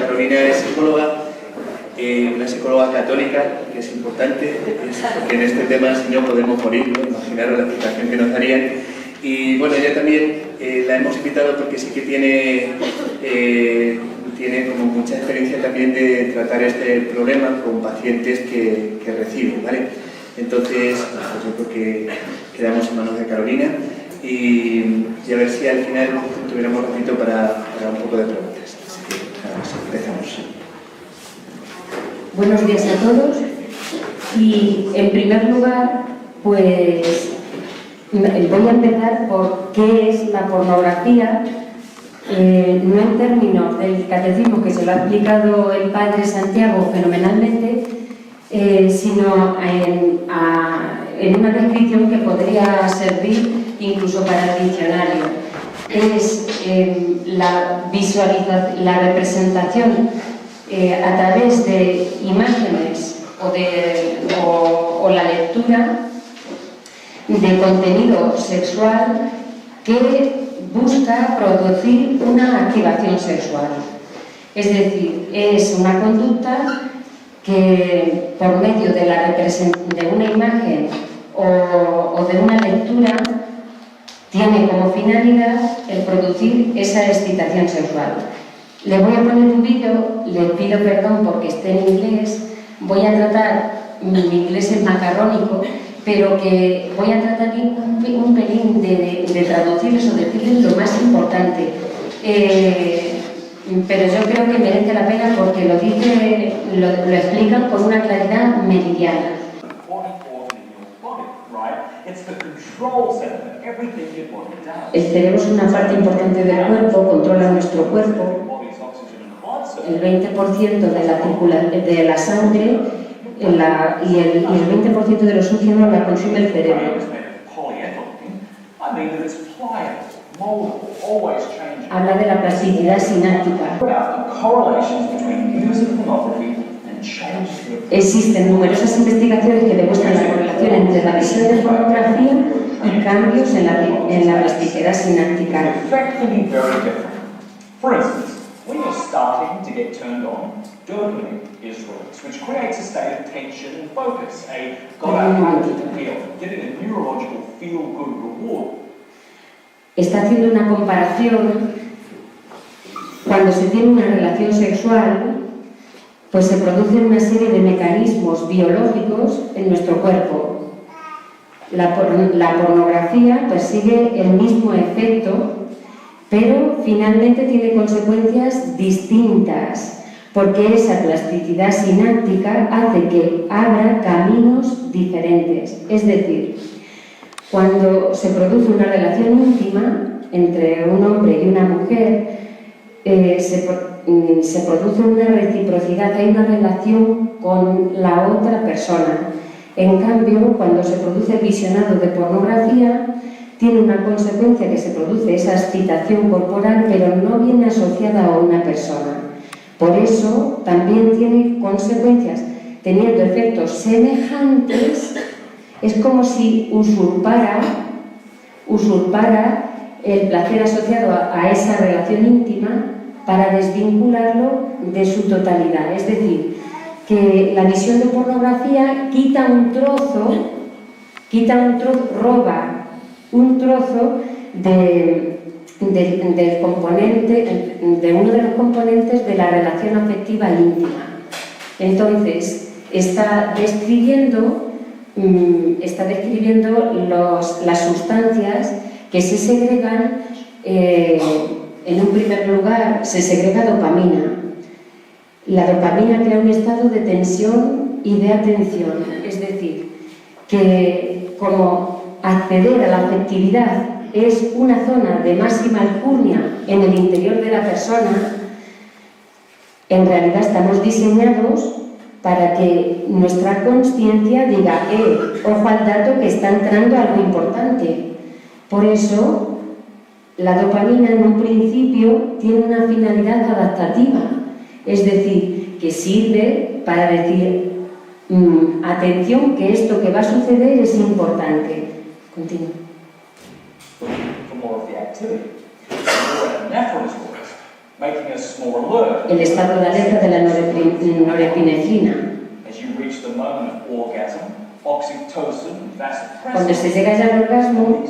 Carolina es psicóloga, una psicóloga católica, que es importante, porque en este tema, si no, podemos morir, ¿no? Imaginaros la explicación que nos darían. Y bueno, ella también la hemos invitado porque sí que tiene como mucha experiencia también de tratar este problema con pacientes que reciben, ¿vale? Entonces, pues yo creo que quedamos en manos de Carolina y a ver si al final tuviéramos un ratito para un poco de preguntas. Así que nada más, empezamos. Buenos días a todos y en primer lugar, pues voy a empezar por qué es la pornografía, no en términos del catecismo que se lo ha explicado el padre Santiago fenomenalmente, sino en una descripción que podría servir incluso para el diccionario. Es la representación a través de imágenes o la lectura de contenido sexual que busca producir una activación sexual. Es decir, es una conducta que por medio de una imagen o de una lectura tiene como finalidad el producir esa excitación sexual. Le voy a poner un vídeo, le pido perdón porque esté en inglés, voy a tratar, mi inglés es macarrónico, pero que voy a tratar un pelín de traducirles o decirles lo más importante. Pero yo creo que merece la pena porque lo explican con una claridad meridiana. El cerebro es una parte importante del cuerpo, controla nuestro cuerpo. El 20% de la sangre y el 20% de los oxígenos la consume el cerebro. Habla de la plasticidad sináptica. Existen numerosas investigaciones que demuestran la correlación entre la visión de pornografía y cambios en la plasticidad sináptica. When you're starting to get turned on, dopamine is released, which creates a state of tension and focus, getting a neurological feel-good reward. Está haciendo una comparación. Cuando se tiene una relación sexual, pues se producen una serie de mecanismos biológicos en nuestro cuerpo. La pornografía persigue el mismo efecto, pero finalmente tiene consecuencias distintas, porque esa plasticidad sináptica hace que abra caminos diferentes. Es decir, cuando se produce una relación íntima entre un hombre y una mujer, se produce una reciprocidad, hay una relación con la otra persona. En cambio, cuando se produce el visionado de pornografía, tiene una consecuencia que se produce esa excitación corporal, pero no viene asociada a una persona. Por eso también tiene consecuencias, teniendo efectos semejantes, es como si usurpara el placer asociado a esa relación íntima para desvincularlo de su totalidad. Es decir, que la visión de pornografía roba un trozo de uno de los componentes de la relación afectiva íntima. Entonces, está describiendo las sustancias que se segregan. En un primer lugar, se segrega dopamina. La dopamina crea un estado de tensión y de atención, es decir, que como acceder a la afectividad es una zona de máxima alcurnia en el interior de la persona, en realidad estamos diseñados para que nuestra consciencia diga, ojo al dato que está entrando algo importante. Por eso, la dopamina en un principio tiene una finalidad adaptativa, es decir, que sirve para decir, atención, que esto que va a suceder es importante. Continúa. For more of the activity. When epinephrine is released, making us more alert. el estado de alerta de la norepinefrina. As you reach the moment of orgasm, oxytocin, Cuando se vasopressin, llega ya al orgasmo,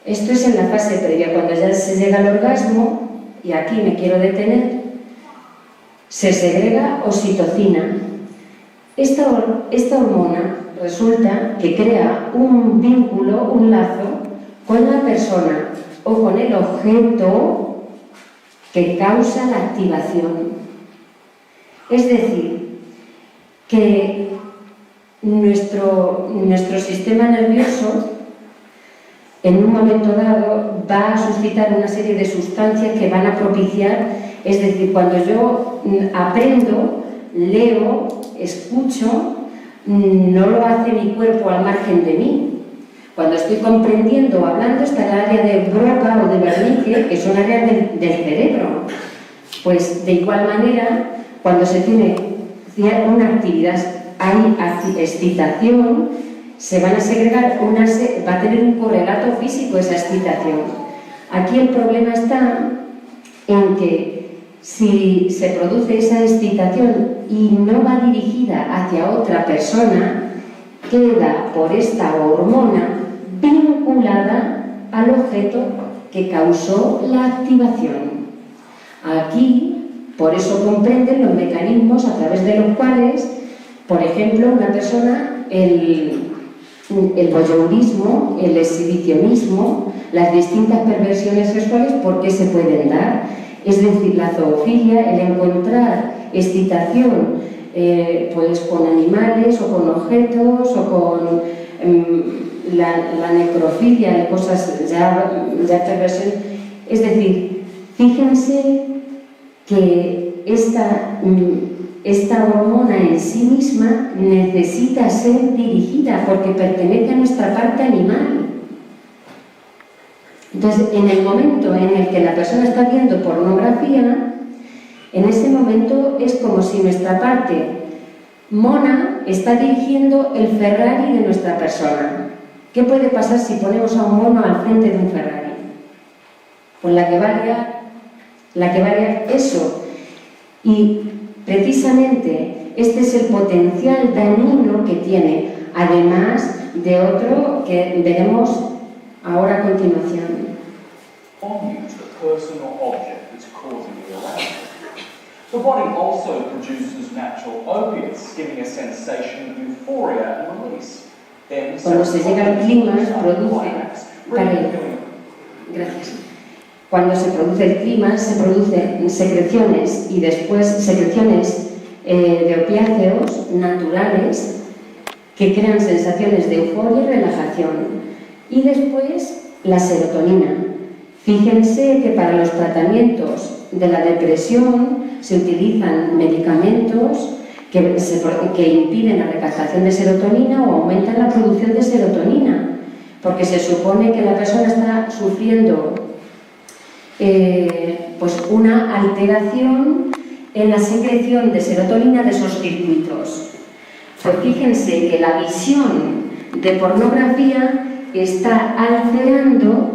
esto es en la fase previa, cuando ya se llega al orgasmo, y aquí me quiero detener, se segrega oxitocina. Esta hormona resulta que crea un vínculo, un lazo, con la persona o con el objeto que causa la activación. Es decir, que nuestro sistema nervioso en un momento dado va a suscitar una serie de sustancias que van a propiciar, es decir, cuando yo aprendo, leo, escucho, no lo hace mi cuerpo al margen de mí. Cuando estoy comprendiendo o hablando está el área de Broca o de Wernicke, que son áreas del cerebro. Pues de igual manera, cuando se tiene una actividad, hay excitación, se van a segregar, va a tener un correlato físico esa excitación. Aquí el problema está en que si se produce esa excitación y no va dirigida hacia otra persona, queda por esta hormona vinculada al objeto que causó la activación. Aquí, por eso comprenden los mecanismos a través de los cuales, por ejemplo, una persona, el voyeurismo, el exhibicionismo, las distintas perversiones sexuales, ¿por qué se pueden dar? Es decir, la zoofilia, el encontrar excitación pues con animales o con objetos o con la necrofilia y cosas ya perversiones. Es decir, fíjense que esta hormona en sí misma necesita ser dirigida porque pertenece a nuestra parte animal. Entonces, en el momento en el que la persona está viendo pornografía, en ese momento es como si nuestra parte mona está dirigiendo el Ferrari de nuestra persona. ¿Qué puede pasar si ponemos a un mono al frente de un Ferrari? Pues la que varía eso. Y precisamente este es el potencial dañino que tiene, además de otro que veremos ahora a continuación. Use the person or object that's causing the arousal. The body also produces natural opiates, giving a sensation of euphoria and release. Then, cuando se llega al clima, Cuando se produce el clima, se producen secreciones y después secreciones de opiáceos naturales que crean sensaciones de euforia y relajación. Y después la serotonina. Fíjense que para los tratamientos de la depresión se utilizan medicamentos que impiden la recaptación de serotonina o aumentan la producción de serotonina, porque se supone que la persona está sufriendo pues una alteración en la secreción de serotonina de esos circuitos. Pues fíjense que la visión de pornografía está alterando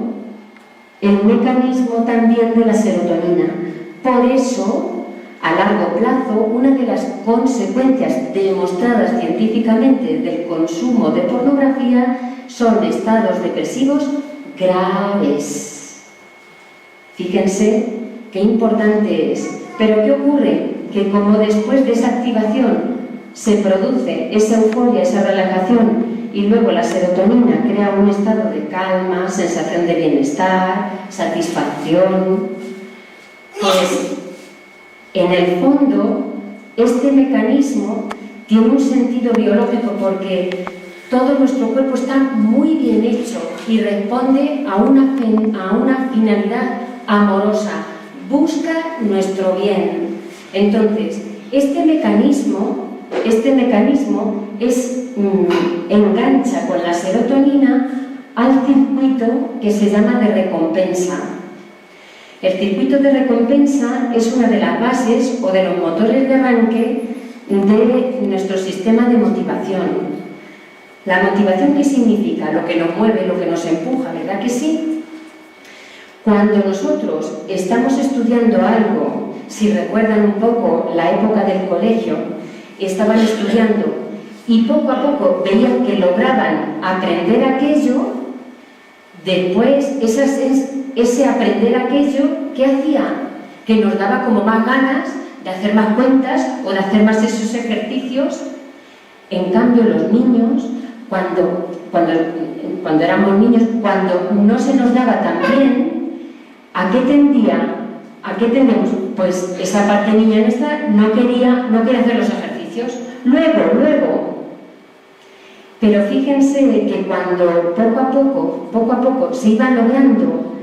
el mecanismo también de la serotonina. Por eso, a largo plazo, una de las consecuencias demostradas científicamente del consumo de pornografía son estados depresivos graves. Fíjense qué importante es. Pero ¿qué ocurre? Que como después de esa activación se produce esa euforia, esa relajación, y luego la serotonina crea un estado de calma, sensación de bienestar, satisfacción, pues en el fondo este mecanismo tiene un sentido biológico porque todo nuestro cuerpo está muy bien hecho y responde a una finalidad amorosa, busca nuestro bien. Entonces, este mecanismo engancha con la serotonina al circuito que se llama de recompensa. El circuito de recompensa es una de las bases o de los motores de arranque de nuestro sistema de motivación. La motivación, ¿qué significa? Lo que nos mueve, lo que nos empuja, ¿verdad que sí? Cuando nosotros estamos estudiando algo, si recuerdan un poco la época del colegio, estaban estudiando y poco a poco veían que lograban aprender aquello, después ese aprender aquello, ¿qué hacía? Que nos daba como más ganas de hacer más cuentas o de hacer más esos ejercicios. En cambio, los niños, cuando éramos niños, cuando no se nos daba tan bien, ¿a qué tendemos? Pues esa parte niña nuestra no quería hacer los ejercicios. Luego. Pero fíjense que cuando poco a poco se iba logrando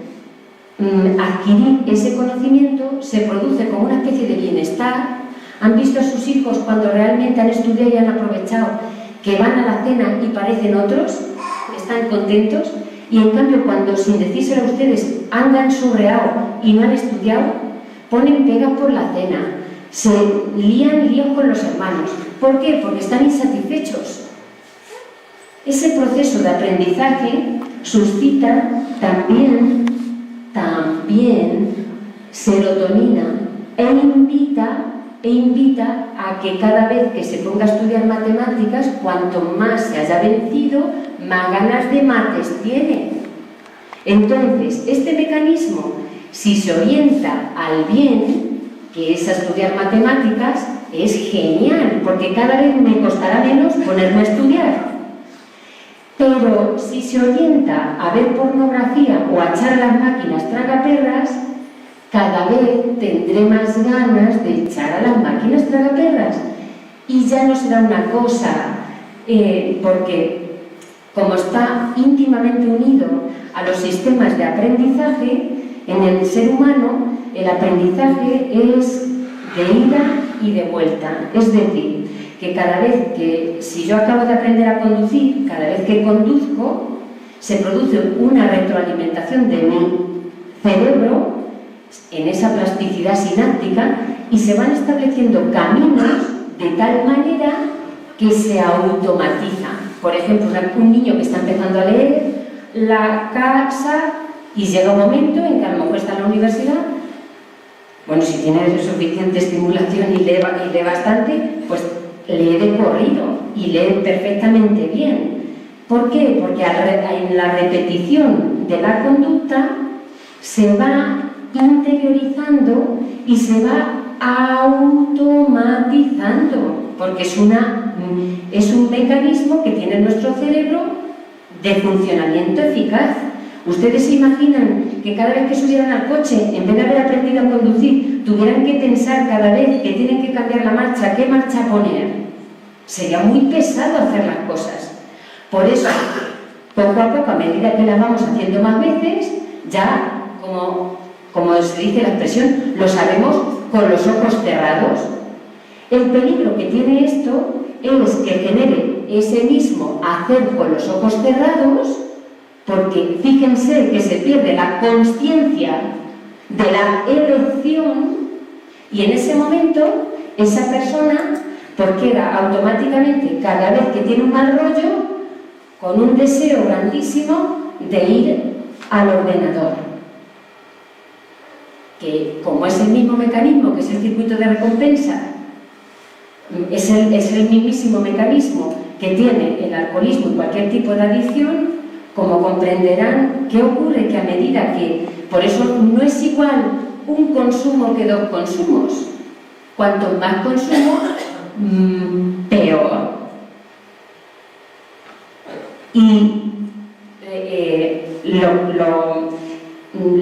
adquirir ese conocimiento, se produce como una especie de bienestar. Han visto a sus hijos cuando realmente han estudiado y han aprovechado, que van a la cena y parecen otros, están contentos, y en cambio cuando, sin decírselo a ustedes, han surreado y no han estudiado, ponen pegas por la cena, se lían líos con los hermanos. ¿Por qué? Porque están insatisfechos. Ese proceso de aprendizaje suscita también serotonina e invita a que cada vez que se ponga a estudiar matemáticas, cuanto más se haya vencido, más ganas de mates tiene. Entonces, este mecanismo, si se orienta al bien, que es a estudiar matemáticas, es genial, porque cada vez me costará menos ponerme a estudiar. Pero si se orienta a ver pornografía o a echar a las máquinas tragaperras, cada vez tendré más ganas de echar a las máquinas tragaperras. Y ya no será una cosa, porque como está íntimamente unido a los sistemas de aprendizaje, en el ser humano el aprendizaje es de ida y de vuelta. Es decir, que cada vez que, si yo acabo de aprender a conducir, cada vez que conduzco, se produce una retroalimentación de mi cerebro en esa plasticidad sináptica y se van estableciendo caminos de tal manera que se automatizan. Por ejemplo, un niño que está empezando a leer la casa y llega un momento en que a lo mejor está en la universidad, bueno, si tiene suficiente estimulación y lee bastante, pues lee de corrido y lee perfectamente bien. ¿Por qué? Porque en la repetición de la conducta se va interiorizando y se va automatizando, porque es un mecanismo que tiene nuestro cerebro de funcionamiento eficaz. ¿Ustedes se imaginan que cada vez que subieran al coche, en vez de haber aprendido a conducir, tuvieran que pensar cada vez que tienen que cambiar la marcha, qué marcha poner? Sería muy pesado hacer las cosas. Por eso, poco a poco, a medida que las vamos haciendo más veces, ya, como se dice la expresión, lo sabemos con los ojos cerrados. El peligro que tiene esto es que genere ese mismo hacer con los ojos cerrados, porque fíjense que se pierde la consciencia de la elección y en ese momento esa persona, porque era automáticamente cada vez que tiene un mal rollo, con un deseo grandísimo de ir al ordenador, que como es el mismo mecanismo que es el circuito de recompensa, es el mismísimo mecanismo que tiene el alcoholismo y cualquier tipo de adicción. Como comprenderán, ¿qué ocurre? Que a medida que, por eso no es igual un consumo que dos consumos. Cuanto más consumo, peor. Y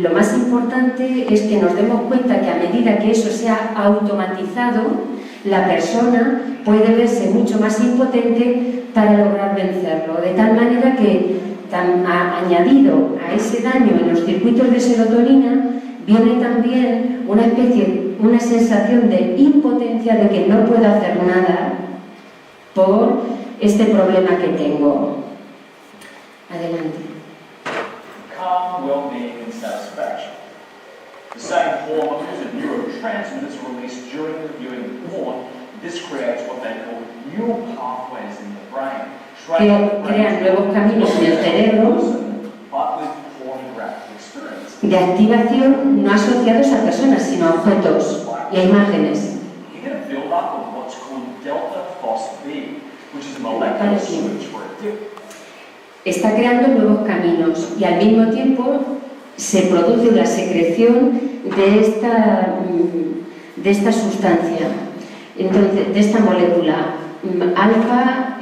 lo más importante es que nos demos cuenta que a medida que eso se ha automatizado, la persona puede verse mucho más impotente para lograr vencerlo. De tal manera que, añadido a ese daño en los circuitos de serotonina, viene también una sensación de impotencia, de que no puedo hacer nada por este problema que tengo. Adelante. Calm, well-being and satisfaction. The same hormones and neurotransmitters are released during the viewing of porn. This creates what they call neural pathways in the brain. Que crean nuevos caminos en el cerebro de activación no asociados a personas, sino a objetos y a imágenes. You get a build-up of what's called delta FOSB, which is a molecular switch for a dip. Está creando nuevos caminos y al mismo tiempo se produce la secreción de esta sustancia, entonces, de esta molécula alfa,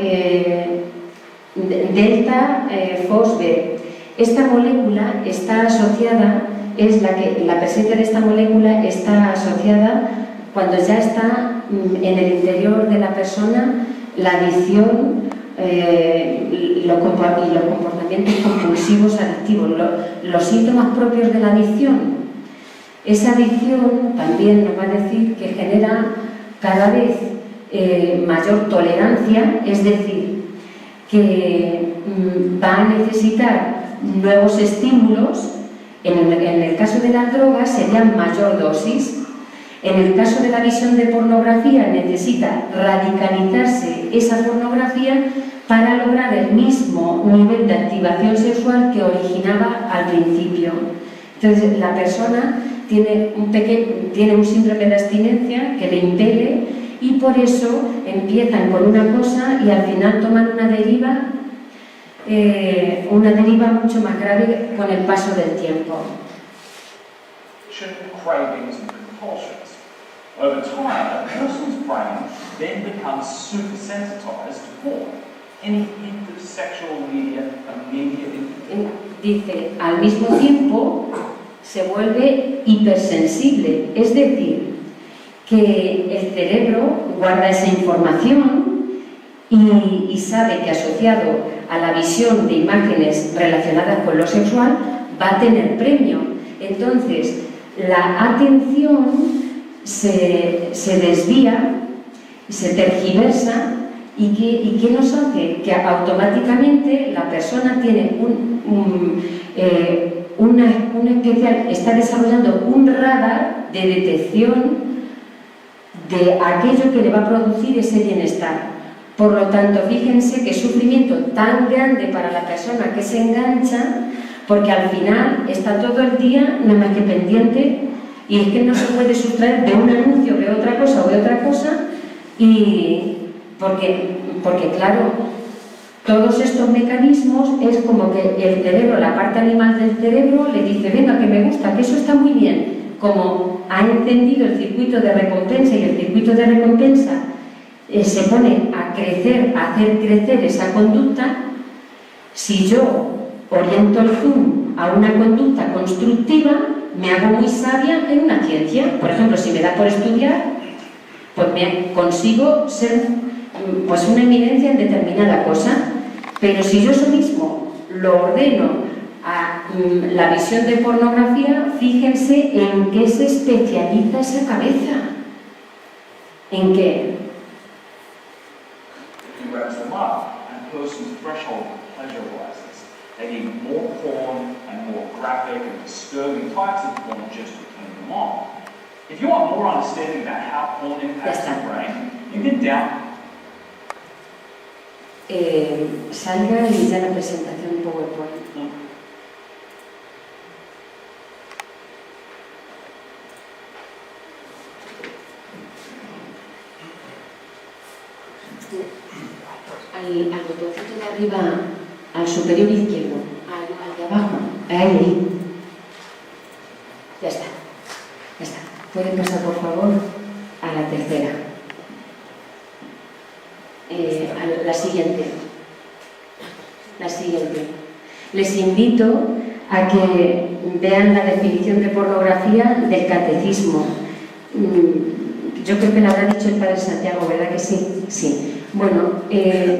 delta, FOSB. Esta molécula está asociada, la presencia de esta molécula está asociada cuando ya está en el interior de la persona la adicción y los comportamientos compulsivos adictivos, los síntomas propios de la adicción. Esa adicción también nos va a decir que genera cada vez mayor tolerancia, es decir, que va a necesitar nuevos estímulos. En el caso de las drogas serían mayor dosis. En el caso de la visión de pornografía necesita radicalizarse esa pornografía para lograr el mismo nivel de activación sexual que originaba al principio. Entonces la persona tiene un síndrome de abstinencia que le impele y por eso empiezan con una cosa y al final toman una deriva mucho más grave con el paso del tiempo. Cravings and compulsions. Over time, a person's brain then becomes supersensitized to porn. Any hint of sexual media immediately. Dice, al mismo tiempo se vuelve hipersensible, es decir, que el cerebro guarda esa información y sabe que asociado a la visión de imágenes relacionadas con lo sexual va a tener premio. Entonces, la atención se desvía, se tergiversa y ¿qué nos hace? Que automáticamente la persona tiene está desarrollando un radar de detección de aquello que le va a producir ese bienestar. Por lo tanto, fíjense qué sufrimiento tan grande para la persona que se engancha, porque al final está todo el día nada más que pendiente y es que no se puede sustraer de un anuncio, de otra cosa, y porque claro, todos estos mecanismos es como que el cerebro, la parte animal del cerebro le dice, venga, que me gusta, que eso está muy bien. Como ha encendido el circuito de recompensa y el circuito de recompensa se pone a crecer, a hacer crecer esa conducta, si yo oriento el zoom a una conducta constructiva, me hago muy sabia en una ciencia. Por ejemplo, si me da por estudiar, pues consigo ser pues una eminencia en determinada cosa. Pero si yo eso mismo lo ordeno a la visión de pornografía, fíjense en qué se especializa esa cabeza. ¿En qué? They need more porn and more graphic and disturbing types of porn just to turn them on. If you want more understanding about how porn impacts the brain, you can down. Salga y ya la presentación PowerPoint. Al botoncito de arriba, al superior izquierdo, al de abajo, ahí. Ya está. Pueden pasar, por favor, a la tercera. A la siguiente. Les invito a que vean la definición de pornografía del catecismo. Yo creo que la habrá dicho el Padre Santiago, ¿verdad que sí? Sí. Bueno,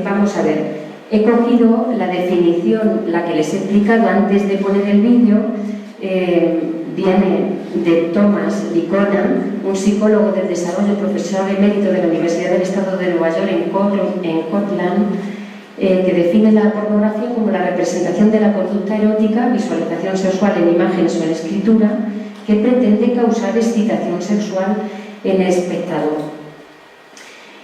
vamos a ver. He cogido la definición, la que les he explicado antes de poner el vídeo, viene de Thomas Licona, un psicólogo del desarrollo, profesor emérito de la Universidad del Estado de Nueva York en Cortland, que define la pornografía como la representación de la conducta erótica, visualización sexual en imágenes o en escritura, que pretende causar excitación sexual en el espectador.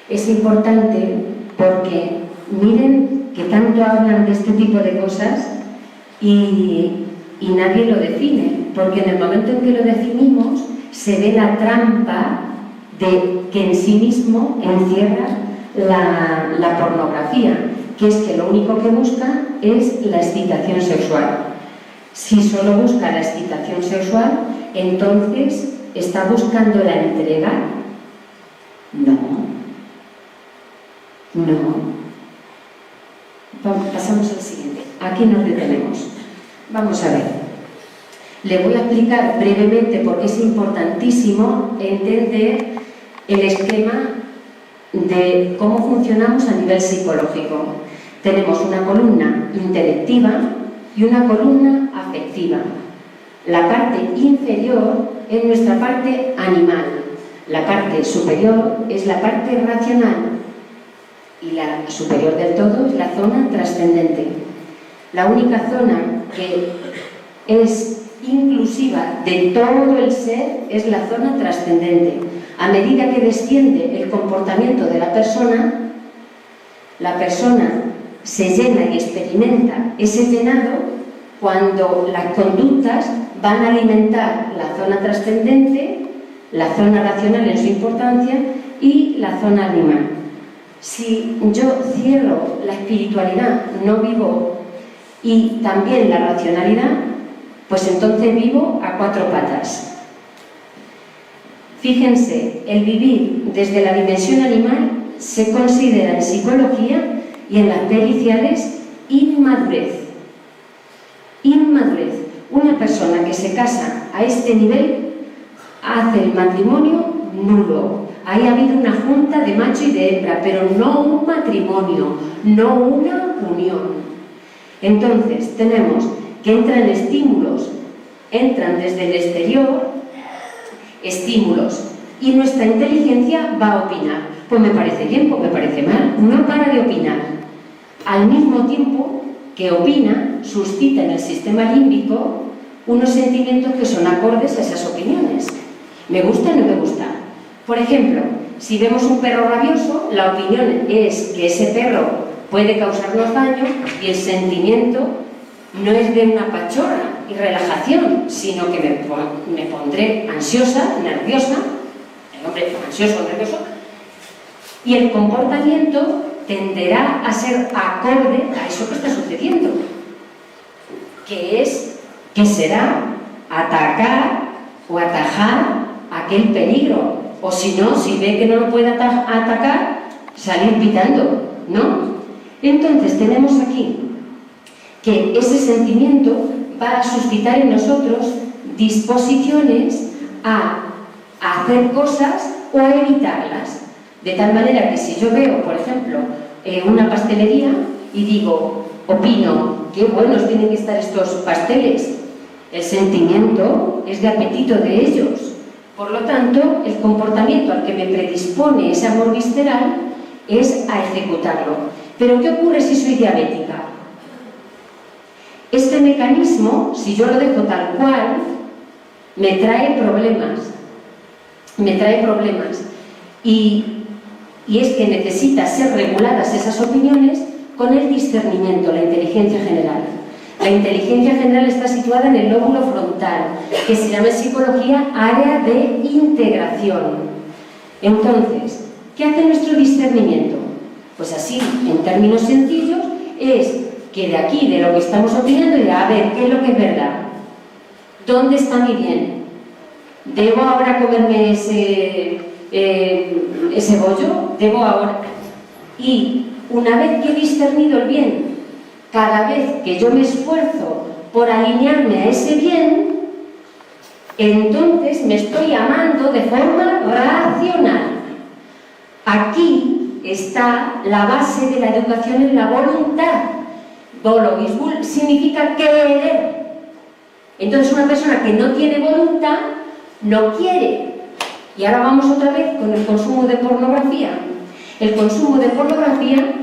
Es importante porque miren que tanto hablan de este tipo de cosas y nadie lo define. porque en el momento en que lo definimos se ve la trampa de que en sí mismo encierra la pornografía, que es que lo único que busca es la excitación sexual. Si solo busca la excitación sexual, entonces ¿está buscando la entrega? No. Pasamos al siguiente. Aquí nos detenemos. Vamos a ver. Le voy a explicar brevemente porque es importantísimo entender el esquema de cómo funcionamos a nivel psicológico. Tenemos una columna intelectiva y una columna afectiva. La parte inferior es nuestra parte animal, la parte superior es la parte racional y la superior del todo es la zona trascendente. La única zona que es inclusiva de todo el ser es la zona trascendente. A medida que desciende el comportamiento de la persona se llena y experimenta ese llenado cuando las conductas van a alimentar la zona trascendente, la zona racional en su importancia y la zona animal. Si yo cierro la espiritualidad, no vivo, y también la racionalidad, pues entonces vivo a cuatro patas. Fíjense, el vivir desde la dimensión animal se considera en psicología y en las periciales inmadurez. Inmadurez. Una persona que se casa a este nivel hace el matrimonio nulo. Ahí ha habido una junta de macho y de hembra, pero no un matrimonio, no una unión. Entonces, tenemos que entran estímulos, entran desde el exterior, estímulos, y nuestra inteligencia va a opinar. Pues me parece bien, pues me parece mal, no para de opinar. Al mismo tiempo que opina, suscita en el sistema límbico unos sentimientos que son acordes a esas opiniones. ¿Me gusta o no me gusta? Por ejemplo, si vemos un perro rabioso, la opinión es que ese perro puede causarnos daño y el sentimiento no es de una pachorra y relajación, sino que me pondré ansiosa, nerviosa, el hombre ansioso o nervioso, y el comportamiento tenderá a ser acorde a eso que está sucediendo, que será atacar o atajar aquel peligro, o si no, si ve que no lo puede atacar, salir pitando, ¿no? Entonces tenemos aquí que ese sentimiento va a suscitar en nosotros disposiciones a hacer cosas o a evitarlas. De tal manera que si yo veo, por ejemplo, una pastelería y digo, opino, qué buenos tienen que estar estos pasteles, el sentimiento es de apetito de ellos. Por lo tanto, el comportamiento al que me predispone ese amor visceral es a ejecutarlo. Pero ¿qué ocurre si soy diabética? Este mecanismo, si yo lo dejo tal cual, me trae problemas. Y es que necesitan ser reguladas esas opiniones con el discernimiento, la inteligencia general. La inteligencia general está situada en el lóbulo frontal, que se llama en psicología área de integración. Entonces, ¿qué hace nuestro discernimiento? Pues así, en términos sencillos, es que de aquí, de lo que estamos opinando, a ver, ¿qué es lo que es verdad? ¿Dónde está mi bien? ¿Debo ahora comerme ese bollo? ¿Debo ahora? Y una vez que he discernido el bien, cada vez que yo me esfuerzo por alinearme a ese bien, entonces me estoy amando de forma racional. Aquí está la base de la educación en la voluntad. Vologisbul significa querer. Entonces una persona que no tiene voluntad no quiere. Y ahora vamos otra vez con el consumo de pornografía. El consumo de pornografía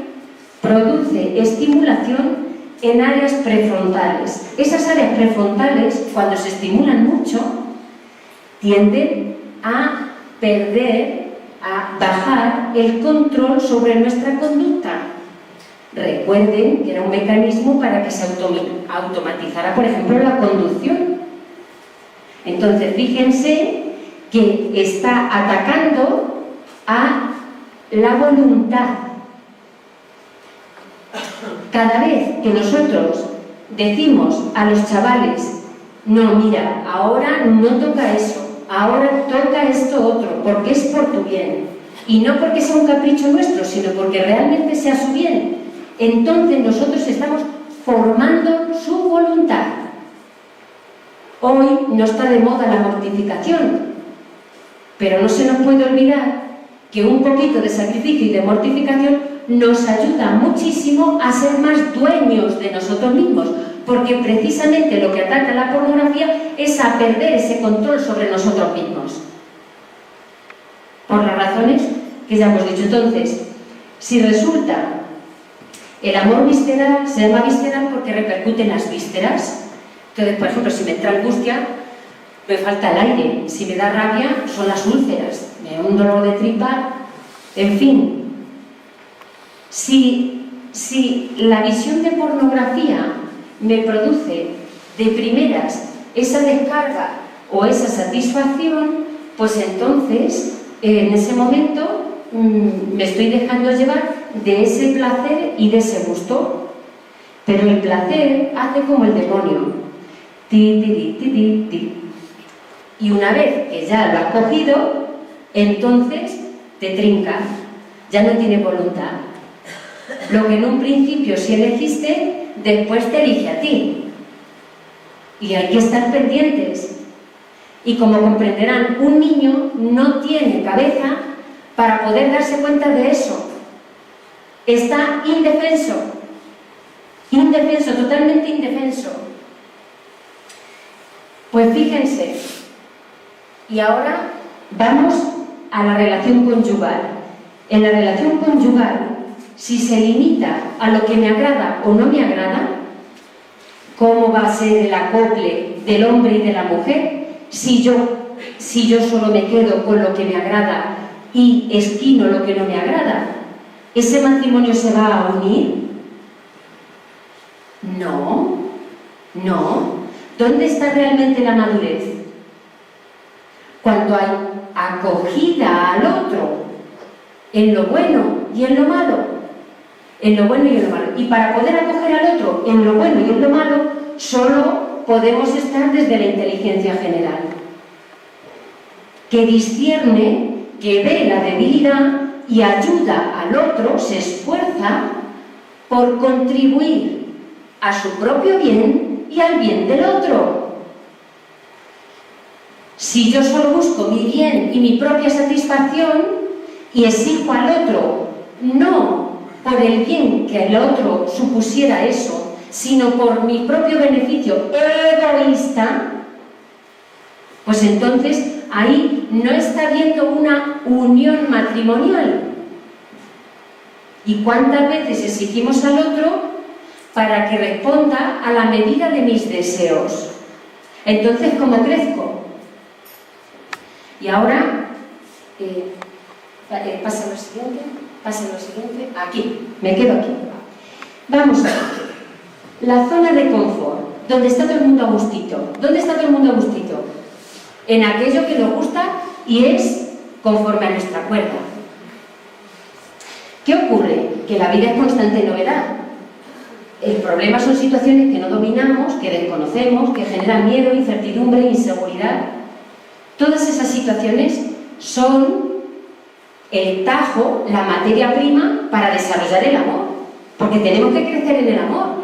produce estimulación en áreas prefrontales. Esas áreas prefrontales, cuando se estimulan mucho, tienden a perder, a bajar el control sobre nuestra conducta. Recuerden que era un mecanismo para que se automatizara, por ejemplo, la conducción. Entonces, fíjense que está atacando a la voluntad. Cada vez que nosotros decimos a los chavales, no, mira, ahora no toca eso, ahora toca esto otro, porque es por tu bien, y no porque sea un capricho nuestro, sino porque realmente sea su bien, entonces nosotros estamos formando su voluntad. Hoy no está de moda la mortificación, pero no se nos puede olvidar que un poquito de sacrificio y de mortificación nos ayuda muchísimo a ser más dueños de nosotros mismos, porque precisamente lo que ataca la pornografía es a perder ese control sobre nosotros mismos. Por las razones que ya hemos dicho. Entonces, si resulta el amor visceral, se llama visceral porque repercute en las vísceras. Entonces, por ejemplo, si me entra angustia, me falta el aire. Si me da rabia, son las úlceras. Me da un dolor de tripa, en fin. Si la visión de pornografía me produce de primeras esa descarga o esa satisfacción, pues entonces en ese momento me estoy dejando llevar de ese placer y de ese gusto. Pero el placer hace como el demonio, ti, ti, ti, ti, ti. Y una vez que ya lo has cogido, entonces te trinca, ya no tiene voluntad. Lo que en un principio sí elegiste, después te elige a ti. Y hay que estar pendientes. Y como comprenderán, un niño no tiene cabeza para poder darse cuenta de eso. Está indefenso. Indefenso, totalmente indefenso. Pues fíjense. Y ahora vamos a la relación conyugal. En la relación conyugal, si se limita a lo que me agrada o no me agrada, ¿cómo va a ser el acople del hombre y de la mujer si yo solo me quedo con lo que me agrada y esquino lo que no me agrada? ¿Ese matrimonio se va a unir? No, no. ¿Dónde está realmente la madurez? Cuando hay acogida al otro, en lo bueno y en lo malo. En lo bueno y en lo malo. Y para poder acoger al otro en lo bueno y en lo malo, solo podemos estar desde la inteligencia general, que discierne, que ve la debilidad y ayuda al otro, se esfuerza por contribuir a su propio bien y al bien del otro. Si yo solo busco mi bien y mi propia satisfacción y exijo al otro, no por el bien que el otro supusiera eso, sino por mi propio beneficio egoísta, pues entonces ahí no está habiendo una unión matrimonial. ¿Y cuántas veces exigimos al otro para que responda a la medida de mis deseos? Entonces, ¿cómo crezco? Y ahora, pasa lo siguiente, aquí, me quedo aquí. Vamos a ver, la zona de confort, donde está todo el mundo a gustito. ¿Dónde está todo el mundo a gustito? En aquello que nos gusta y es conforme a nuestra cuerda. ¿Qué ocurre? Que la vida es constante novedad. El problema son situaciones que no dominamos, que desconocemos, que generan miedo, incertidumbre, inseguridad. Todas esas situaciones son el tajo, la materia prima para desarrollar el amor. Porque tenemos que crecer en el amor.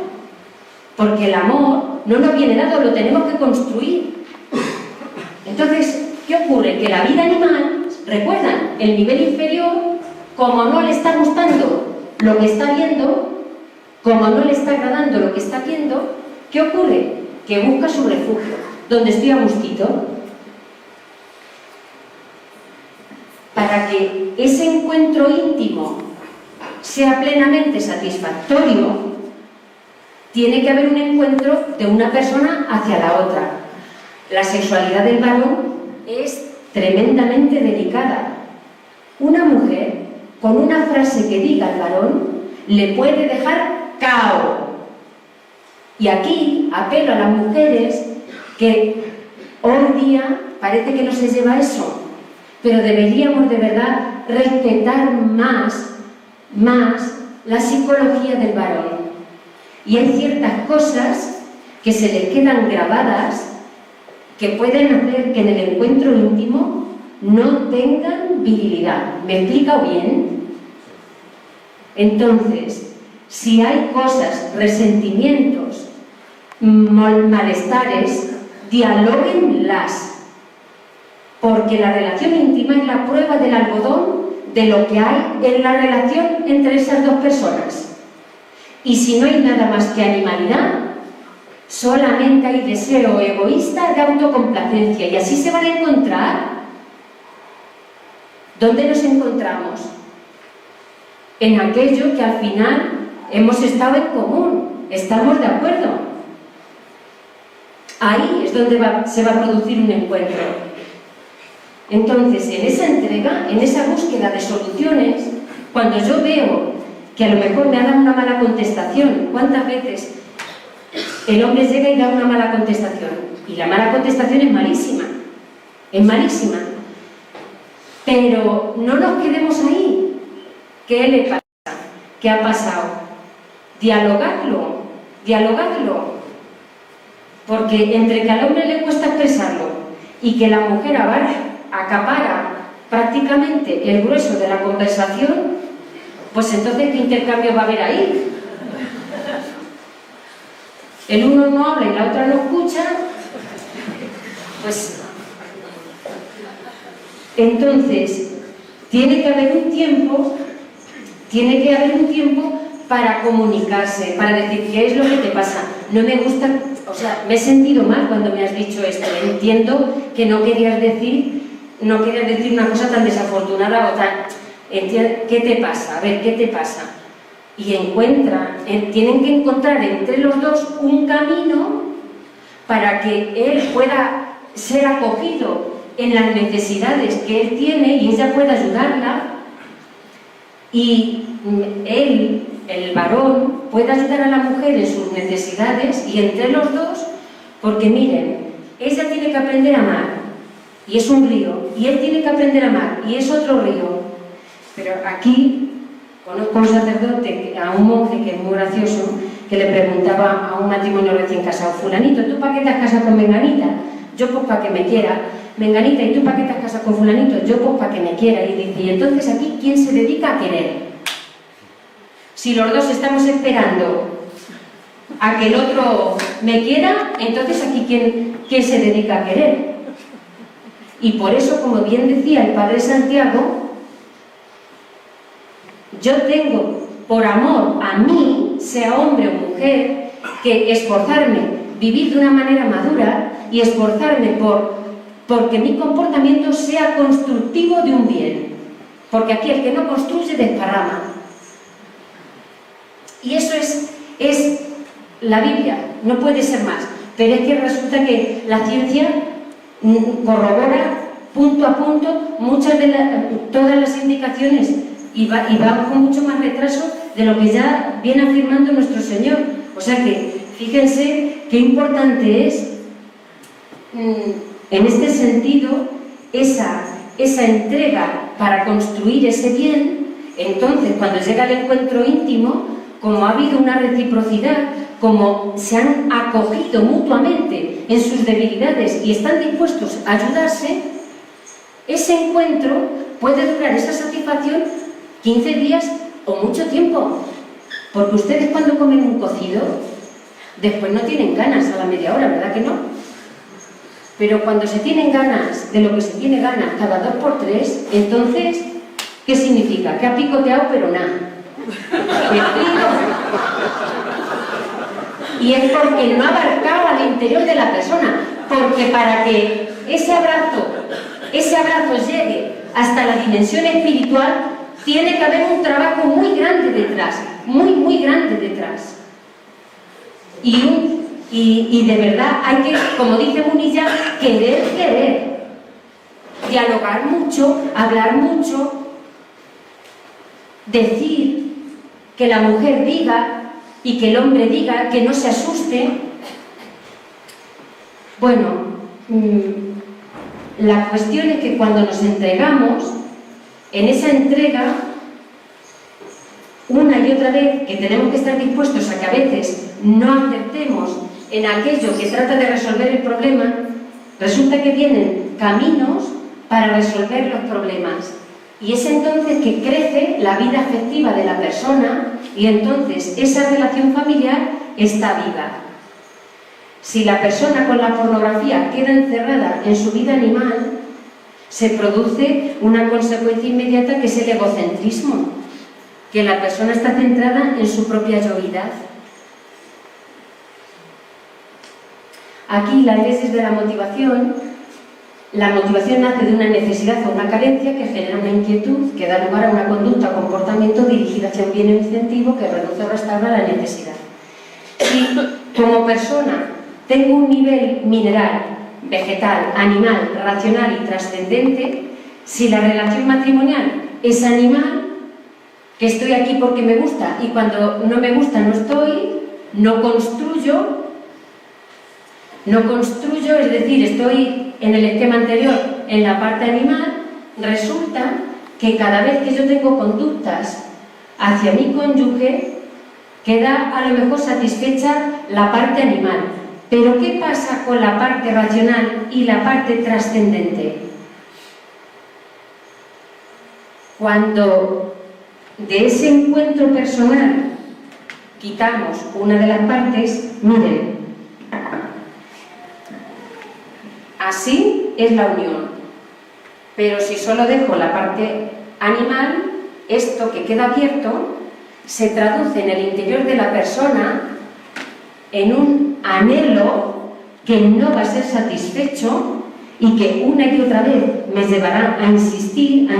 Porque el amor no nos viene dado, lo tenemos que construir. Entonces, ¿qué ocurre? Que la vida animal, recuerdan, el nivel inferior, como no le está gustando lo que está viendo, como no le está agradando lo que está viendo, ¿qué ocurre? Que busca su refugio, donde estoy a gustito. Para que ese encuentro íntimo sea plenamente satisfactorio, tiene que haber un encuentro de una persona hacia la otra. La sexualidad del varón es tremendamente delicada. Una mujer, con una frase que diga al varón, le puede dejar cao. Y aquí apelo a las mujeres que Hoy día parece que no se lleva eso, pero deberíamos de verdad respetar más la psicología del varón. Y hay ciertas cosas que se le quedan grabadas que pueden hacer que en el encuentro íntimo no tengan virilidad. ¿Me he explicado bien? Entonces, si hay cosas, resentimientos, malestares, dialóguenlas, porque la relación íntima es la prueba del algodón de lo que hay en la relación entre esas dos personas. Y si no hay nada más que animalidad, solamente hay deseo egoísta de autocomplacencia, y así se van a encontrar. ¿Dónde nos encontramos? En aquello que al final hemos estado en común, estamos de acuerdo. Ahí es donde se va a producir un encuentro. Entonces, en esa entrega, en esa búsqueda de soluciones, cuando yo veo que a lo mejor me ha dado una mala contestación, ¿cuántas veces el hombre llega y da una mala contestación? Y la mala contestación es malísima, pero no nos quedemos ahí. ¿Qué le pasa? ¿Qué ha pasado? Dialogadlo, porque entre que al hombre le cuesta expresarlo y que la mujer acapara prácticamente el grueso de la conversación, pues entonces ¿qué intercambio va a haber ahí? El uno no habla y la otra no escucha, pues entonces tiene que haber un tiempo para comunicarse, para decir qué es lo que te pasa. No me gusta, o sea, me he sentido mal cuando me has dicho esto. Entiendo que no querías decir una cosa tan desafortunada o tan... ¿Qué te pasa? A ver, ¿qué te pasa? Y tienen que encontrar entre los dos un camino para que él pueda ser acogido en las necesidades que él tiene y ella pueda ayudarla, y él, el varón, puede ayudar a la mujer en sus necesidades, y entre los dos, porque miren, ella tiene que aprender a amar, y es un río, y él tiene que aprender a amar, y es otro río. Pero aquí conozco a un sacerdote, a un monje que es muy gracioso, que le preguntaba a un matrimonio recién casado: fulanito, ¿tú para qué te has casado con menganita? Yo pues para que me quiera. Menganita, ¿y tú para qué te has casado con fulanito? Yo pues para que me quiera. Y dice, ¿y entonces aquí quién se dedica a querer? Si los dos estamos esperando a que el otro me quiera, entonces aquí ¿quién se dedica a querer? Y por eso, como bien decía el Padre Santiago, yo tengo, por amor a mí, sea hombre o mujer, que esforzarme, vivir de una manera madura y esforzarme porque mi comportamiento sea constructivo de un bien. Porque aquí el que no construye desparrama. Y eso es la Biblia, no puede ser más. Pero es que resulta que la ciencia corrobora punto a punto todas las indicaciones y va con mucho más retraso de lo que ya viene afirmando nuestro Señor. O sea que, fíjense qué importante es, en este sentido, esa entrega para construir ese bien. Entonces, cuando llega el encuentro íntimo, como ha habido una reciprocidad, como se han acogido mutuamente en sus debilidades y están dispuestos a ayudarse, ese encuentro puede durar, esa satisfacción, 15 días o mucho tiempo. Porque ustedes, cuando comen un cocido, después no tienen ganas a la media hora, ¿verdad que no? Pero cuando se tienen ganas de lo que se tiene ganas cada 2 por 3, entonces, ¿qué significa? Que ha picoteado pero nada. ¿Me explico? Y es porque no ha abarcado al interior de la persona. Porque para que ese abrazo llegue hasta la dimensión espiritual, tiene que haber un trabajo muy grande detrás, muy grande detrás. Y de verdad hay que, como dice Munilla, querer, dialogar mucho, hablar mucho, decir, que la mujer diga y que el hombre diga, que no se asuste. Bueno, La cuestión es que cuando nos entregamos, en esa entrega, una y otra vez, que tenemos que estar dispuestos a que a veces no aceptemos en aquello que trata de resolver el problema, resulta que vienen caminos para resolver los problemas. Y es entonces que crece la vida afectiva de la persona y entonces esa relación familiar está viva. Si la persona con la pornografía queda encerrada en su vida animal, se produce una consecuencia inmediata que es el egocentrismo, que la persona está centrada en su propia yoidad. Aquí las veces de la motivación nace de una necesidad o una carencia que genera una inquietud que da lugar a una conducta o comportamiento dirigido hacia un bien o incentivo que reduce o restaura la necesidad. Si como persona tengo un nivel mineral, vegetal, animal, racional y trascendente, si la relación matrimonial es animal, que estoy aquí porque me gusta y cuando no me gusta no estoy, no construyo, es decir, estoy en el esquema anterior, en la parte animal, resulta que cada vez que yo tengo conductas hacia mi cónyuge, queda a lo mejor satisfecha la parte animal. Pero ¿qué pasa con la parte racional y la parte trascendente? Cuando de ese encuentro personal quitamos una de las partes, miren, así es la unión. Pero si solo dejo la parte animal, esto que queda abierto se traduce en el interior de la persona en un anhelo que no va a ser satisfecho y que una y otra vez me llevará a insistir,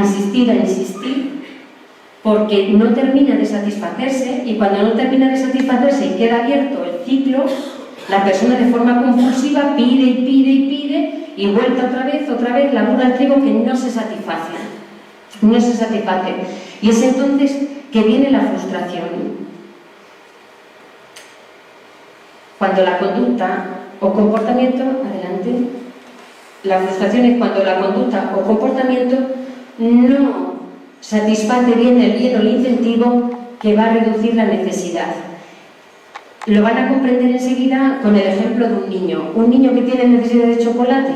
porque no termina de satisfacerse, y cuando no termina de satisfacerse y queda abierto el ciclo, la persona de forma compulsiva pide y vuelta otra vez la burra al trigo que no se satisface. Y es entonces que viene la frustración. Cuando la conducta o comportamiento, adelante, la frustración es cuando la conducta o comportamiento no satisface bien o el incentivo que va a reducir la necesidad. Lo van a comprender enseguida con el ejemplo de un niño. Un niño que tiene necesidad de chocolate,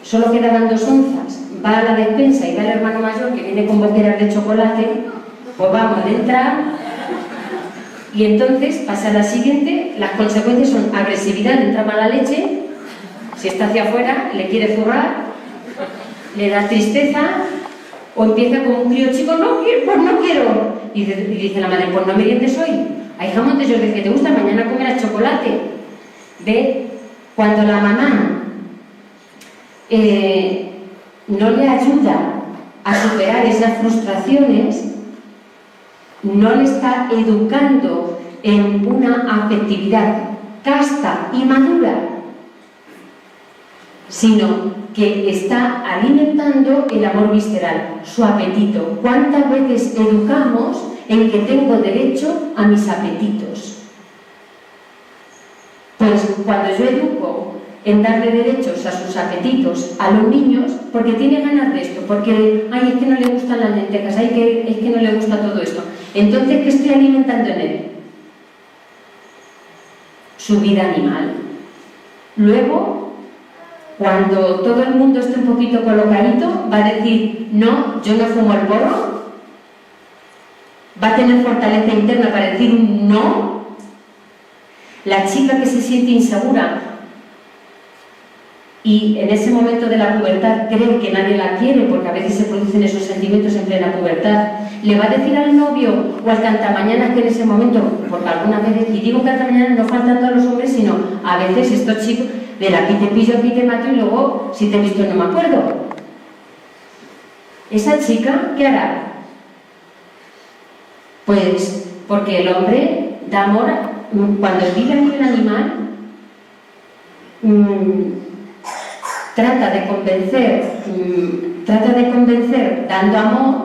solo quedaban 2 onzas, va a la despensa y va el hermano mayor que viene con boqueras de chocolate, pues vamos a entrar. Y entonces pasa la siguiente, las consecuencias son agresividad, entra mala leche, si está hacia afuera, le quiere zurrar, le da tristeza, o empieza como un crío chico, no quiero. Y dice la madre, pues no meriendes hoy, hay jamón de esos de que te gusta, mañana comerás chocolate. ¿Ve? Cuando la mamá no le ayuda a superar esas frustraciones, no le está educando en una afectividad casta y madura, sino que está alimentando el amor visceral, su apetito. ¿Cuántas veces educamos en que tengo derecho a mis apetitos? Pues cuando yo educo en darle derechos a sus apetitos a los niños, porque tiene ganas de esto, porque es que no le gustan las lentejas, es que no le gusta todo esto. Entonces, ¿qué estoy alimentando en él? Su vida animal. Luego, cuando todo el mundo esté un poquito colocadito, va a decir, no, yo no fumo el porro. Va a tener fortaleza interna para decir un no. La chica que se siente insegura y en ese momento de la pubertad cree que nadie la quiere, porque a veces se producen esos sentimientos en plena pubertad, le va a decir al novio o al cantamañanas que en ese momento, porque algunas veces, y digo cantamañanas no faltando a los hombres, sino a veces estos chicos, de aquí te pillo, aquí te mato y luego si te he visto no me acuerdo. Esa chica, ¿qué hará? Pues porque el hombre da amor, cuando vive a nivel animal, trata de convencer dando amor,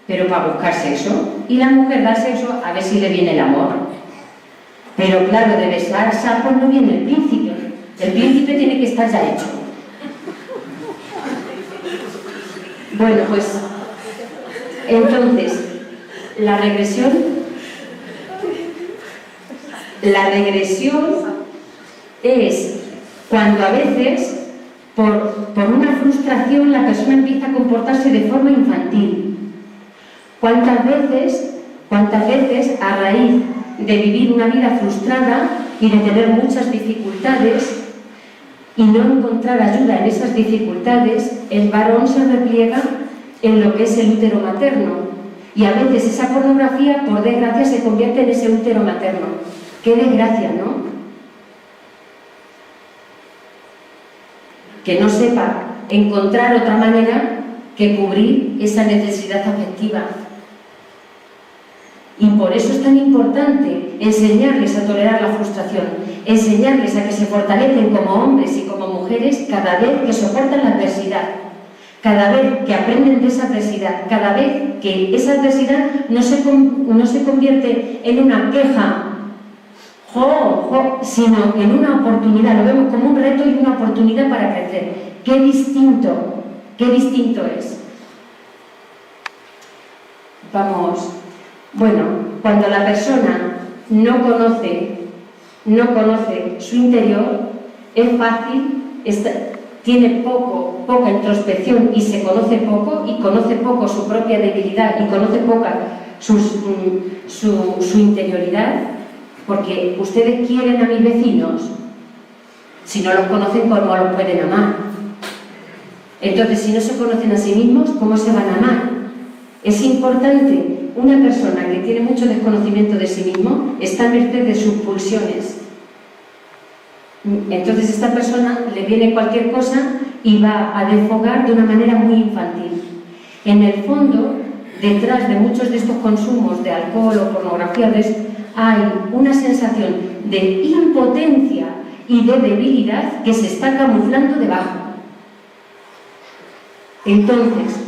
pero para buscar sexo. Y la mujer da sexo a ver si le viene el amor. Pero claro, de besar sapos no viene el príncipe. El príncipe tiene que estar ya hecho. Bueno, pues entonces, la regresión es cuando a veces, por una frustración, la persona empieza a comportarse de forma infantil. ¿Cuántas veces, a raíz de vivir una vida frustrada y de tener muchas dificultades y no encontrar ayuda en esas dificultades, el varón se repliega en lo que es el útero materno? Y a veces esa pornografía, por desgracia, se convierte en ese útero materno. ¡Qué desgracia!, ¿no? Que no sepa encontrar otra manera que cubrir esa necesidad afectiva. Y por eso es tan importante enseñarles a tolerar la frustración, enseñarles a que se fortalecen como hombres y como mujeres cada vez que soportan la adversidad, cada vez que aprenden de esa adversidad, cada vez que esa adversidad no se convierte en una queja, sino en una oportunidad. Lo vemos como un reto y una oportunidad para crecer. ¡Qué distinto es! Vamos. Bueno, cuando la persona no conoce su interior, es fácil, tiene poca introspección y se conoce poco, y conoce poco su propia debilidad y conoce poca su interioridad, porque ustedes quieren a mis vecinos, si no los conocen, ¿cómo los pueden amar? Entonces, si no se conocen a sí mismos, ¿cómo se van a amar? Es importante. Una persona que tiene mucho desconocimiento de sí mismo está a merced de sus pulsiones. Entonces, esta persona le viene cualquier cosa y va a desfogar de una manera muy infantil. En el fondo, detrás de muchos de estos consumos de alcohol o pornografía, hay una sensación de impotencia y de debilidad que se está camuflando debajo. Entonces,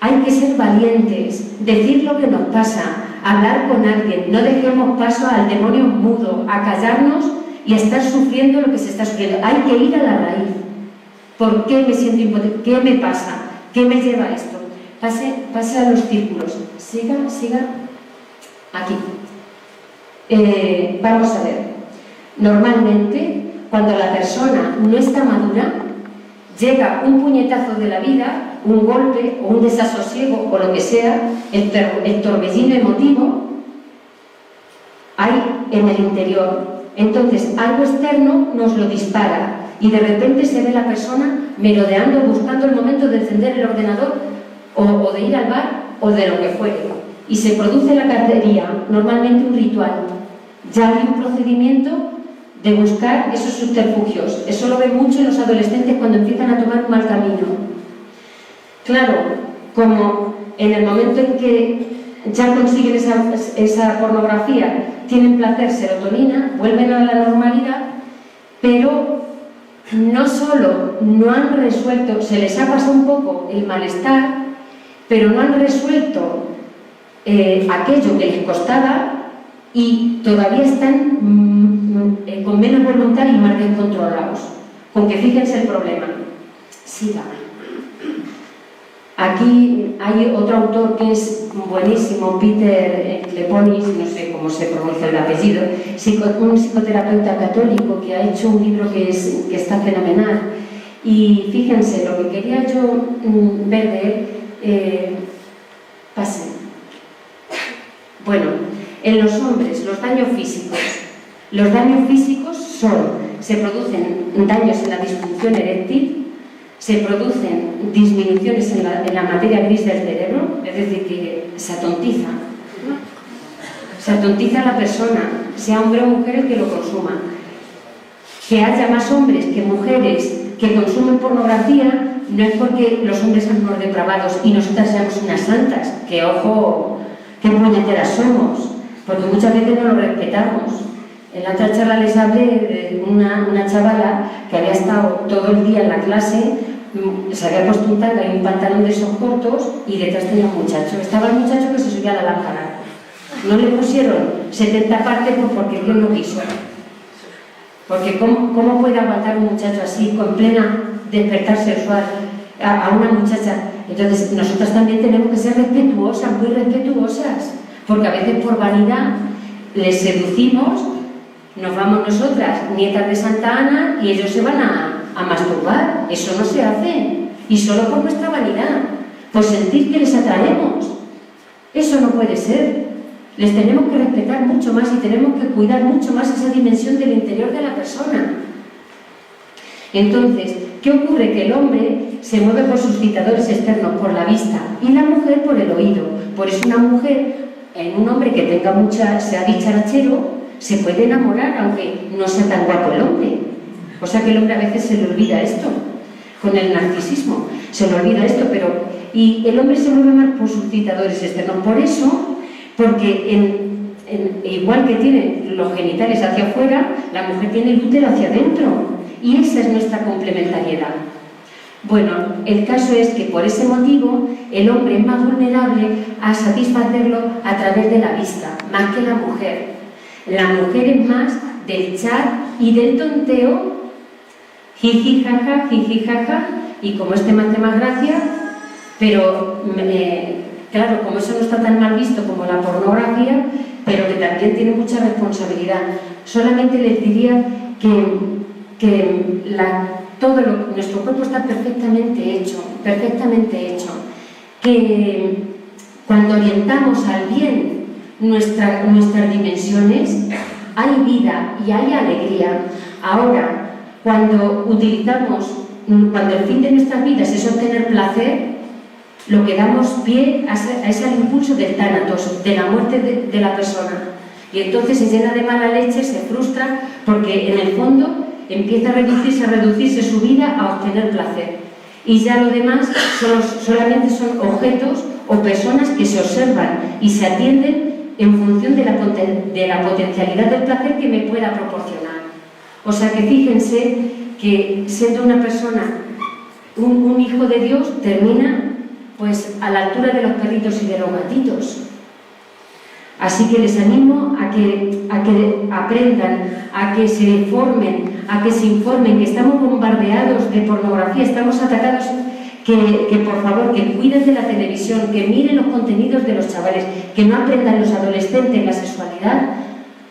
hay que ser valientes, decir lo que nos pasa, hablar con alguien, no dejemos paso al demonio mudo, a callarnos y a estar sufriendo lo que se está sufriendo. Hay que ir a la raíz. ¿Por qué me siento impotente? ¿Qué me pasa? ¿Qué me lleva a esto? Pase a los círculos. Siga. Aquí. Vamos a ver. Normalmente, cuando la persona no está madura, llega un puñetazo de la vida, un golpe o un desasosiego o lo que sea, el torbellino emotivo, hay en el interior. Entonces, algo externo nos lo dispara y de repente se ve la persona merodeando, buscando el momento de encender el ordenador o de ir al bar o de lo que fuere. Y se produce la cartería, normalmente un ritual. Ya hay un procedimiento de buscar esos subterfugios. Eso lo ven mucho en los adolescentes cuando empiezan a tomar un mal camino. Claro, como en el momento en que ya consiguen esa pornografía, tienen placer, serotonina, vuelven a la normalidad, pero no solo no han resuelto, se les ha pasado un poco el malestar, pero no han resuelto aquello que les costaba y todavía están con menos voluntad y más descontrolados. Con que fíjense el problema. Siga. Aquí hay otro autor que es buenísimo, Peter Leponis, no sé cómo se pronuncia el apellido, un psicoterapeuta católico que ha hecho un libro que está fenomenal. Y fíjense, lo que quería yo ver de él, pase. Bueno, en los hombres, los daños físicos. Los daños físicos se producen daños en la disfunción eréctil, se producen disminuciones en la materia gris del cerebro, es decir, que se atontiza a la persona, sea hombre o mujer el que lo consuma. Que haya más hombres que mujeres que consumen pornografía no es porque los hombres sean unos depravados y nosotras seamos unas santas, que ojo, qué puñeteras somos, porque muchas veces no lo respetamos. En la otra charla les hablé de una chavala que había estado todo el día en la clase, se había puesto un tanga y un pantalón de esos cortos y detrás tenía un muchacho. Estaba el muchacho que se subía a la lámpara. No le pusieron 70 partes porque Dios no quiso. Porque ¿cómo puede aguantar un muchacho así, con plena despertar sexual? a una muchacha. Entonces, nosotras también tenemos que ser respetuosas, muy respetuosas, porque a veces por vanidad les seducimos, nos vamos nosotras, nietas de Santa Ana, y ellos se van a masturbar. Eso no se hace, y solo por nuestra vanidad, por sentir que les atraemos. Eso no puede ser. Les tenemos que respetar mucho más y tenemos que cuidar mucho más esa dimensión del interior de la persona. Entonces, ¿qué ocurre? Que el hombre se mueve por sus citadores externos, por la vista, y la mujer por el oído. Por eso una mujer, en un hombre que tenga sea dicharachero, se puede enamorar, aunque no sea tan guapo el hombre. O sea que el hombre a veces se le olvida esto, con el narcisismo, se le olvida esto, y el hombre se mueve más por sus citadores externos. Por eso, porque igual que tiene los genitales hacia afuera, la mujer tiene el útero hacia adentro. Y esa es nuestra complementariedad. Bueno, el caso es que por ese motivo el hombre es más vulnerable a satisfacerlo a través de la vista, más que la mujer. La mujer es más del chat y del tonteo, jiji jaja, y como este me hace más gracia, pero claro, como eso no está tan mal visto como la pornografía, pero que también tiene mucha responsabilidad. Solamente les diría que nuestro cuerpo está perfectamente hecho, que cuando orientamos al bien nuestras dimensiones, hay vida y hay alegría. Ahora, cuando el fin de nuestras vidas es obtener placer, lo que damos pie es al impulso del tánatos, de la muerte de la persona. Y entonces se llena de mala leche, se frustra, porque en el fondo empieza a reducirse su vida a obtener placer. Y ya lo demás solamente son objetos o personas que se observan y se atienden en función de la potencialidad del placer que me pueda proporcionar. O sea que fíjense que siendo una persona, un hijo de Dios, termina pues a la altura de los perritos y de los gatitos. Así que les animo a que aprendan, a que se informen, que estamos bombardeados de pornografía, estamos atacados, que por favor, que cuiden de la televisión, que miren los contenidos de los chavales, que no aprendan los adolescentes la sexualidad,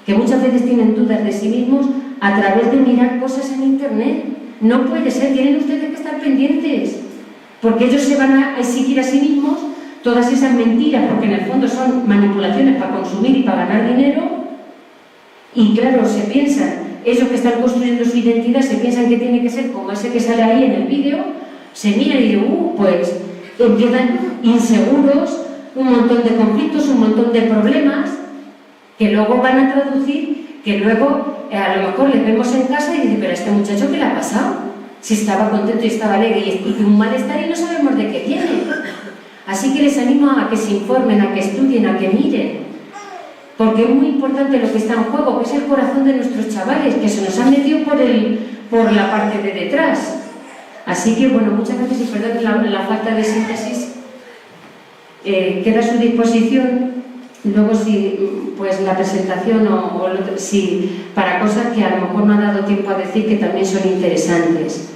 que muchas veces tienen dudas de sí mismos a través de mirar cosas en internet. No puede ser, tienen ustedes que estar pendientes, porque ellos se van a exigir a sí mismos todas esas mentiras, porque en el fondo son manipulaciones para consumir y para ganar dinero, y claro, se piensan, ellos que están construyendo su identidad, se piensan que tiene que ser como ese que sale ahí en el vídeo, se miran y dicen, pues empiezan inseguros, un montón de conflictos, un montón de problemas, que luego van a traducir, que luego a lo mejor les vemos en casa y dicen, pero a este muchacho ¿qué le ha pasado? Si estaba contento y estaba alegre y un malestar y no sabemos de qué viene. Así que les animo a que se informen, a que estudien, a que miren, porque es muy importante lo que está en juego, que es el corazón de nuestros chavales, que se nos han metido por la parte de detrás. Así que, bueno, muchas gracias y perdón la falta de síntesis. Queda a su disposición, luego si, pues la presentación si para cosas que a lo mejor no ha dado tiempo a decir que también son interesantes.